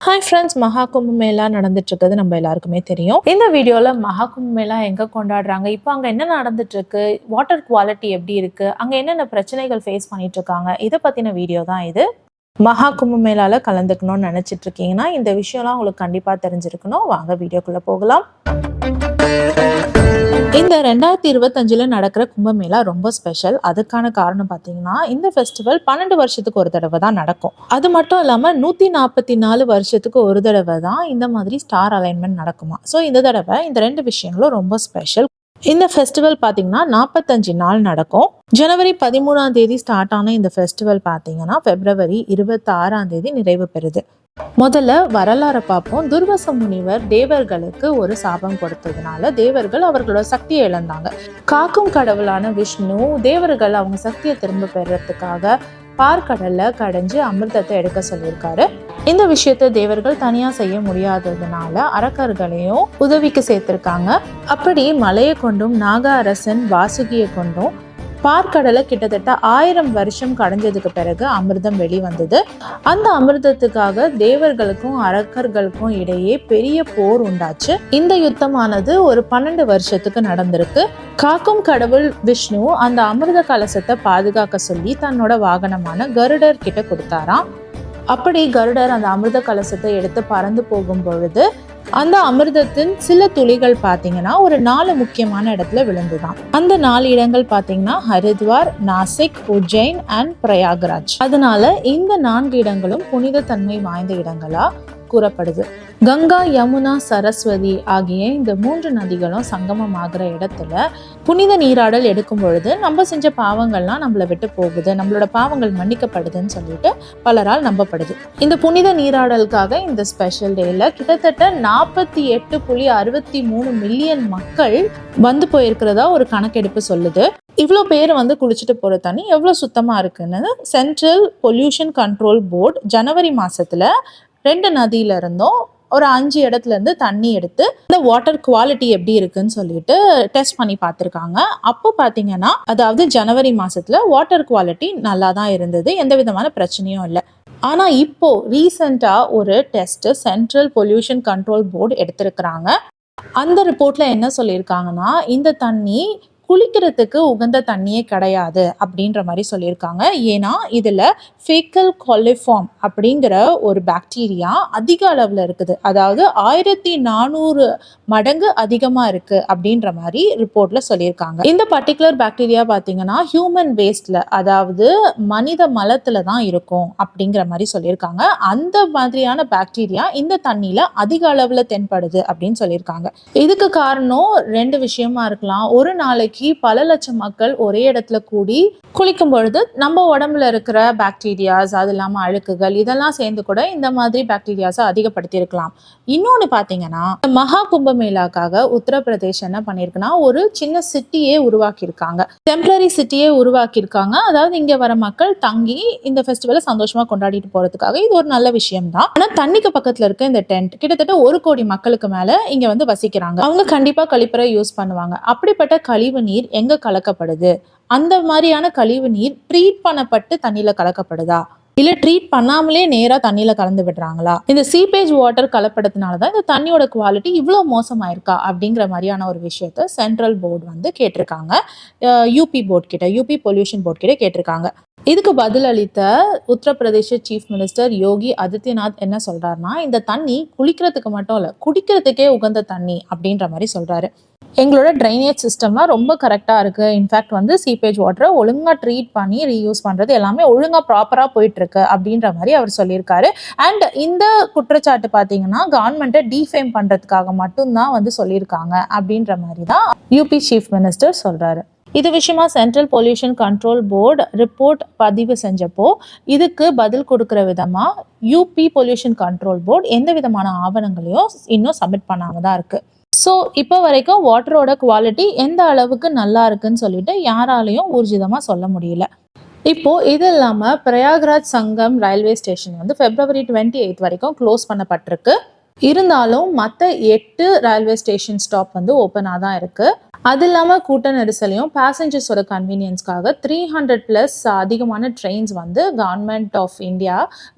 Hi friends, மகா கும்ப மேளா நடந்துட்டு இருக்கிறது நம்ம எல்லாருக்குமே தெரியும். இந்த வீடியோவில் மகா கும்ப மேளா எங்கே கொண்டாடுறாங்க, இப்போ அங்கே என்ன நடந்துட்டு இருக்கு, வாட்டர் குவாலிட்டி எப்படி இருக்கு, அங்கே என்னென்ன பிரச்சனைகள் ஃபேஸ் பண்ணிட்டு இருக்காங்க, இதை பற்றின வீடியோ தான் இது. மகா கும்ப மேளால கலந்துக்கணும்னு நினச்சிட்டு இருக்கீங்கன்னா இந்த விஷயம்லாம் உங்களுக்கு கண்டிப்பாக தெரிஞ்சிருக்கணும். வாங்க வீடியோக்குள்ளே போகலாம். இந்த 2025 நடக்கிற கும்பமேளா ரொம்ப ஸ்பெஷல். அதுக்கான காரணம் பார்த்தீங்கன்னா, இந்த ஃபெஸ்டிவல் 12 வருஷத்துக்கு ஒரு தடவை தான் நடக்கும். அது மட்டும் இல்லாமல் 144 வருஷத்துக்கு ஒரு தடவை தான் இந்த மாதிரி ஸ்டார் அலைன்மெண்ட் நடக்குமா. ஸோ இந்த தடவை இந்த 2 விஷயங்களும் ரொம்ப ஸ்பெஷல். இந்த ஃபெஸ்டிவல் பார்த்தீங்கன்னா 45 நாள் நடக்கும். ஜனவரி 13ஆம் தேதி ஸ்டார்ட் ஆன இந்த ஃபெஸ்டிவல் பார்த்தீங்கன்னா பிப்ரவரி 26ஆம் தேதி நிறைவு பெறுது. முதல்ல வரலாறை பார்ப்போம். துர்வச முனிவர் தேவர்களுக்கு ஒரு சாபம் கொடுத்ததுனால தேவர்கள் அவர்களோட சக்தியை இழந்தாங்க. காக்கும் கடவுளான விஷ்ணு தேவர்கள் அவங்க சக்தியை திரும்ப பெறறதுக்காக பார்க்கடல்ல கடைஞ்சு அமிர்தத்தை எடுக்க சொல்லியிருக்காரு. இந்த விஷயத்த தேவர்கள் தனியா செய்ய முடியாததுனால அரக்கர்களையும் உதவிக்கு சேர்த்திருக்காங்க. அப்படி மலையை கொண்டும் நாக அரசன் வாசுகியை கொண்டும் பார்க்கடலை கிட்டத்தட்ட 1000 வருஷம் கடைஞ்சதுக்கு பிறகு அமிர்தம் வெளிவந்தது. அந்த அமிர்தத்துக்காக தேவர்களுக்கும் அரக்கர்களுக்கும் இடையே பெரிய போர் உண்டாச்சு. இந்த யுத்தமானது ஒரு 12 வருஷத்துக்கு நடந்திருக்கு. காக்கும் கடவுள் விஷ்ணு அந்த அமிர்த கலசத்தை பாதுகாக்க சொல்லி தன்னோட வாகனமான கருடர் கிட்ட கொடுத்தாராம். அப்படி கருடர் அந்த அமிர்த கலசத்தை எடுத்து பறந்து போகும் பொழுது அந்த அமிர்தத்தின் சில துளிகள் பார்த்தீங்கன்னா ஒரு 4 முக்கியமான இடத்துல விழுந்துதான். அந்த 4 இடங்கள் பார்த்தீங்கன்னா ஹரித்வார், நாசிக், உஜ்ஜைன் அண்ட் பிரயாக்ராஜ். அதனால இந்த 4 இடங்களும் புனித தன்மை வாய்ந்த இடங்களா கூறப்படுது. கங்கா, யமுனா, சரஸ்வதி ஆகிய இந்த 3 நதிகளும் சங்கமம் ஆகிற இடத்துல புனித நீராடல் எடுக்கும் பொழுது நம்ம செஞ்ச பாவங்கள்லாம் நம்மளை விட்டு போகுது, நம்மளோட பாவங்கள் மன்னிக்கப்படுதுன்னு சொல்லிட்டு பலரால் நம்பப்படுது. இந்த புனித நீராடலுக்காக இந்த ஸ்பெஷல் டேல கிட்டத்தட்ட 48.63 மில்லியன் மக்கள் வந்து போயிருக்கிறதா ஒரு கணக்கெடுப்பு சொல்லுது. இவ்வளோ பேர் வந்து குளிச்சுட்டு போகிற தண்ணி எவ்வளோ சுத்தமாக இருக்குன்னு சென்ட்ரல் பொல்யூஷன் கண்ட்ரோல் போர்டு ஜனவரி மாதத்தில் 2 நதியில இருந்தும் ஒரு 5 இடத்துல இருந்து தண்ணி எடுத்து இந்த வாட்டர் குவாலிட்டி எப்படி இருக்குன்னு சொல்லிட்டு டெஸ்ட் பண்ணி பார்த்துருக்காங்க. அப்போ பார்த்தீங்கன்னா, அதாவது ஜனவரி மாசத்துல வாட்டர் குவாலிட்டி நல்லா தான் இருந்தது, எந்த விதமான பிரச்சனையும் இல்லை. ஆனா இப்போ ரீசெண்டா ஒரு test central pollution control board எடுத்திருக்கிறாங்க. அந்த ரிப்போர்ட்ல என்ன சொல்லியிருக்காங்கன்னா, இந்த தண்ணி குளிக்கிறதுக்கு உகந்த தண்ணியே கிடையாது அப்படின்ற மாதிரி சொல்லியிருக்காங்க. ஏன்னா இதில் ஃபேக்கல் காலிஃபார்ம் அப்படிங்கிற ஒரு பாக்டீரியா அதிக அளவில் இருக்குது, அதாவது 1400 மடங்கு அதிகமாக இருக்குது அப்படின்ற மாதிரி ரிப்போர்ட்டில் சொல்லியிருக்காங்க. இந்த பர்டிகுலர் பாக்டீரியா பார்த்தீங்கன்னா ஹியூமன் வேஸ்டில், அதாவது மனித மலத்தில் தான் இருக்கும் அப்படிங்கிற மாதிரி சொல்லியிருக்காங்க. அந்த மாதிரியான பாக்டீரியா இந்த தண்ணியில் அதிக அளவில் தென்படுது அப்படின்னு சொல்லியிருக்காங்க. இதுக்கு காரணம் 2 விஷயமா இருக்கலாம். ஒரு நாளைக்கு பல லட்சம் மக்கள் ஒரே இடத்துல கூடி குளிக்கும் பொழுது நம்ம உடம்புல இருக்கிற பாக்டீரியாஸ், அது இல்லாமல் அழுக்குகள் இதெல்லாம் சேர்ந்து கூட இந்த மாதிரி பாக்டீரியாஸை அதிகப்படுத்தி இருக்கலாம். இன்னொன்று பார்த்தீங்கன்னா, மகா கும்பமேளாக்காக உத்தரப்பிரதேஷ் என்ன பண்ணியிருக்குன்னா ஒரு சின்ன சிட்டியே உருவாக்கியிருக்காங்க, டெம்பரரி சிட்டியே உருவாக்கியிருக்காங்க. அதாவது இங்கே வர மக்கள் தங்கி இந்த ஃபெஸ்டிவலை சந்தோஷமாக கொண்டாடிட்டு போகிறதுக்காக இது ஒரு நல்ல விஷயம் தான். ஆனால் தண்ணிக்கு பக்கத்தில் இருக்க இந்த டென்ட் கிட்டத்தட்ட 1 கோடி மக்களுக்கு மேலே இங்கே வந்து வசிக்கிறாங்க. அவங்க கண்டிப்பாக கழிப்பறை யூஸ் பண்ணுவாங்க. அப்படிப்பட்ட கழிவு நீர் எங்க கலக்கப்படுது, அந்த மாதிரியான கழிவு நீர் ட்ரீட் பண்ணப்பட்டு தண்ணியில கலக்கப்படுதா, இல்ல ட்ரீட் பண்ணாமலே நேரா தண்ணியில கலந்து விடுறாங்களா, இந்த சீபேஜ் வாட்டர் கலப்படத்தினாலதான் இந்த தண்ணியோட குவாலிட்டி இவ்வளவு மோசமாயிருக்கா அப்படிங்கிற மாதிரியான ஒரு விஷயத்த சென்ட்ரல் போர்டு வந்து கேட்டிருக்காங்க. யூபி போர்டு கிட்ட, யூபி பொல்யூஷன் போர்டு கிட்ட கேட்டிருக்காங்க. இதுக்கு பதில் அளித்த உத்தரப்பிரதேச சீஃப் மினிஸ்டர் யோகி ஆதித்யநாத் என்ன சொல்றாருன்னா, இந்த தண்ணி குளிக்கிறதுக்கு மட்டும் இல்ல குடிக்கிறதுக்கே உகந்த தண்ணி அப்படின்ற மாதிரி சொல்றாரு. எங்களோட ட்ரைனேஜ் சிஸ்டம்லாம் ரொம்ப கரெக்டாக இருக்குது. இன்ஃபேக்ட் வந்து சீப்பேஜ் வாட்டரை ஒழுங்காக ட்ரீட் பண்ணி ரீயூஸ் பண்ணுறது எல்லாமே ஒழுங்காக ப்ராப்பராக போயிட்டுருக்கு அப்படின்ற மாதிரி அவர் சொல்லியிருக்காரு. அண்ட் இந்த குற்றச்சாட்டு பார்த்தீங்கன்னா கவர்மெண்ட்டை டீஃபேம் பண்ணுறதுக்காக மட்டும்தான் வந்து சொல்லியிருக்காங்க அப்படின்ற மாதிரி தான் யூபி சீஃப் மினிஸ்டர் சொல்கிறாரு. இது விஷயமா central pollution control board report பதிவு செஞ்சப்போ இதுக்கு பதில் கொடுக்குற விதமாக யூபி பொல்யூஷன் கண்ட்ரோல் போர்டு எந்த விதமான ஆவணங்களையும் இன்னும் சப்மிட் பண்ணாமல் தான் இருக்குது. ஸோ இப்போ வரைக்கும் வாட்டரோட குவாலிட்டி எந்த அளவுக்கு நல்லா இருக்குன்னு சொல்லிட்டு யாராலையும் ஊர்ஜிதமாக சொல்ல முடியல. இப்போது இது இல்லாமல் பிரயாக்ராஜ் சங்கம் ரயில்வே ஸ்டேஷன் வந்து February 28 வரைக்கும் க்ளோஸ் பண்ணப்பட்டிருக்கு. இருந்தாலும் மற்ற 8 ரயில்வே ஸ்டேஷன் ஸ்டாப் வந்து ஓப்பனாக தான் இருக்குது. அது இல்லாமல் கூட்ட நெரிசலையும் பேசஞ்சர்ஸோட கன்வீனியன்ஸ்க்காக 300+ அதிகமான ட்ரெயின்ஸ் வந்து கவர்மெண்ட் ஆஃப் இந்தியா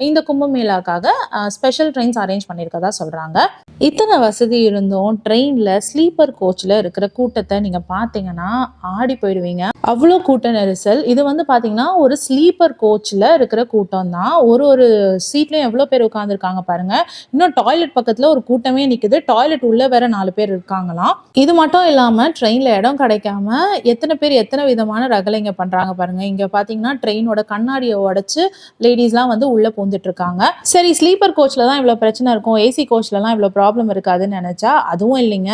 இந்த கும்பமேளாக்காக ஸ்பெஷல் ட்ரெயின்ஸ் அரேஞ்ச் பண்ணியிருக்கதா சொல்கிறாங்க. இத்தனை வசதி இருந்தும் ட்ரெயினில் ஸ்லீப்பர் கோச்சில் இருக்கிற கூட்டத்தை நீங்கள் பார்த்தீங்கன்னா ஆடி போயிடுவீங்க. அவ்வளோ கூட்ட நெரிசல். இது வந்து பார்த்தீங்கன்னா ஒரு ஸ்லீப்பர் கோச்சில் இருக்கிற கூட்டம் தான். ஒரு சீட்லையும் எவ்வளோ பேர் உட்காந்துருக்காங்க பாருங்கள். இன்னும் டாய்லெட் பக்கத்தில் ஒரு கூட்டமே நிற்குது. டாய்லெட் உள்ளே வேற 4 பேர் இருக்காங்களாம். இது மட்டும் இல்லாமல் ட்ரெயினில் இடம் கிடைக்காம எத்தனை பேர் எத்தனை விதமான ரகலைங்க பண்ணுறாங்க பாருங்கள். இங்கே பார்த்தீங்கன்னா ட்ரெயினோட கண்ணாடியை உடச்சி லேடிஸ்லாம் வந்து உள்ளே பூந்துட்டு இருக்காங்க. சரி, ஸ்லீப்பர் கோச்சில் தான் இவ்வளோ பிரச்சனை இருக்கும், ஏசி கோச்லலாம் இவ்வளோ ப்ராப்ளம் இருக்காதுன்னு நினச்சா அதுவும் இல்லைங்க.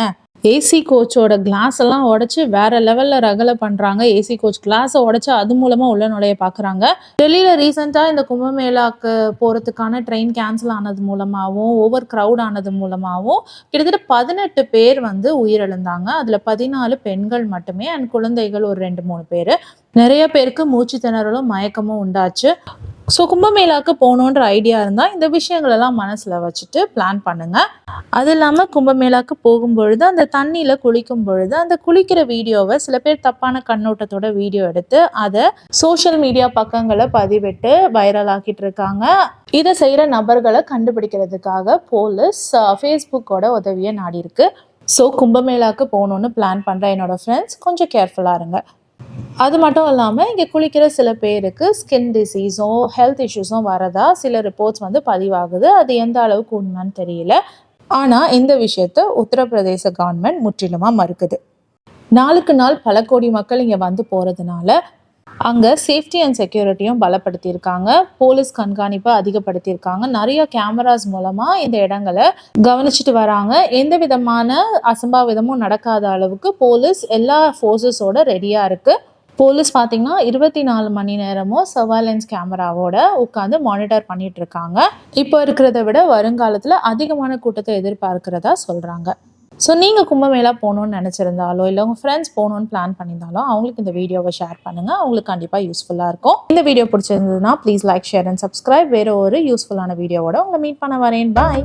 ஏசி கோச்சோட கிளாஸ் எல்லாம் உடச்சி வேற லெவலில் ரகலை பண்ணுறாங்க. ஏசி கோச் கிளாஸை உடச்சி அது மூலமாக உள்ள நுழைய பார்க்குறாங்க. டெல்லியில் ரீசெண்டாக இந்த கும்பமேளாக்கு போகிறதுக்கான ட்ரெயின் கேன்சல் ஆனது மூலமாகவும் ஓவர் க்ரௌட் ஆனது மூலமாகவும் கிட்டத்தட்ட 18 பேர் வந்து உயிரிழந்தாங்க. அதில் 14 பெண்கள் மட்டுமே அண்ட் குழந்தைகள் ஒரு 2-3 பேர். நிறைய பேருக்கு மூச்சு திணறலும் மயக்கமும் உண்டாச்சு. ஸோ கும்பமேளாவுக்கு போகணுன்ற ஐடியா இருந்தால் இந்த விஷயங்களெல்லாம் மனசில் வச்சுட்டு பிளான் பண்ணுங்கள். அது இல்லாமல் கும்பமேளாவுக்கு போகும்பொழுது அந்த தண்ணியில் குளிக்கும் பொழுது அந்த குளிக்கிற வீடியோவை சில பேர் தப்பான கண்ணோட்டத்தோட வீடியோ எடுத்து அதை சோஷியல் மீடியா பக்கங்களை பதிவிட்டு வைரல் ஆக்கிட்டு இருக்காங்க. இதை செய்கிற நபர்களை கண்டுபிடிக்கிறதுக்காக போலீஸ் ஃபேஸ்புக்கோட உதவியை நாடி இருக்கு. ஸோ கும்பமேளாவுக்கு போகணுன்னு பிளான் பண்ணுற என்னோட ஃப்ரெண்ட்ஸ் கொஞ்சம் கேர்ஃபுல்லாக இருங்க. அது மட்டும் இல்லாமல் இங்கே குளிக்கிற சில பேருக்கு ஸ்கின் டிசீஸும் ஹெல்த் இஷ்யூஸும் வரதா சில ரிப்போர்ட்ஸ் வந்து பதிவாகுது. அது எந்த அளவுக்கு உண்மைன்னு தெரியல. ஆனால் இந்த விஷயத்தை உத்தரப்பிரதேச கவர்மெண்ட் முற்றிலுமாக மறுக்குது. நாளுக்கு நாள் பல கோடி மக்கள் இங்கே வந்து போகிறதுனால அங்கே சேஃப்டி அண்ட் செக்யூரிட்டியும் பலப்படுத்தியிருக்காங்க. போலீஸ் கண்காணிப்பை அதிகப்படுத்தியிருக்காங்க. நிறைய கேமராஸ் மூலமாக இந்த இடங்களை கவனிச்சுட்டு வராங்க. எந்த விதமான அசம்பாவிதமும் நடக்காத அளவுக்கு போலீஸ் எல்லா ஃபோர்ஸஸோட ரெடியாக இருக்குது. போலீஸ் பார்த்தீங்கன்னா 24 மணி நேரமும் சர்வைலன்ஸ் கேமராவோட உட்காந்து மானிட்டர் பண்ணிட்டு இருக்காங்க. இப்போ இருக்கிறத விட வருங்காலத்தில் அதிகமான கூட்டத்தை எதிர்பார்க்கிறதா சொல்கிறாங்க. ஸோ நீங்கள் கும்பமேளா போகணுன்னு நினச்சிருந்தாலோ இல்லை உங்கள் ஃப்ரெண்ட்ஸ் போகணுன்னு பிளான் பண்ணியிருந்தாலும் அவங்களுக்கு இந்த வீடியோவை ஷேர் பண்ணுங்கள். அவங்களுக்கு கண்டிப்பாக யூஸ்ஃபுல்லாக இருக்கும். இந்த வீடியோ பிடிச்சிருந்ததுன்னா please like, share and subscribe. வேறு ஒரு யூஸ்ஃபுல்லான வீடியோவோட உங்களை மீட் பண்ண வரேன். பாய்.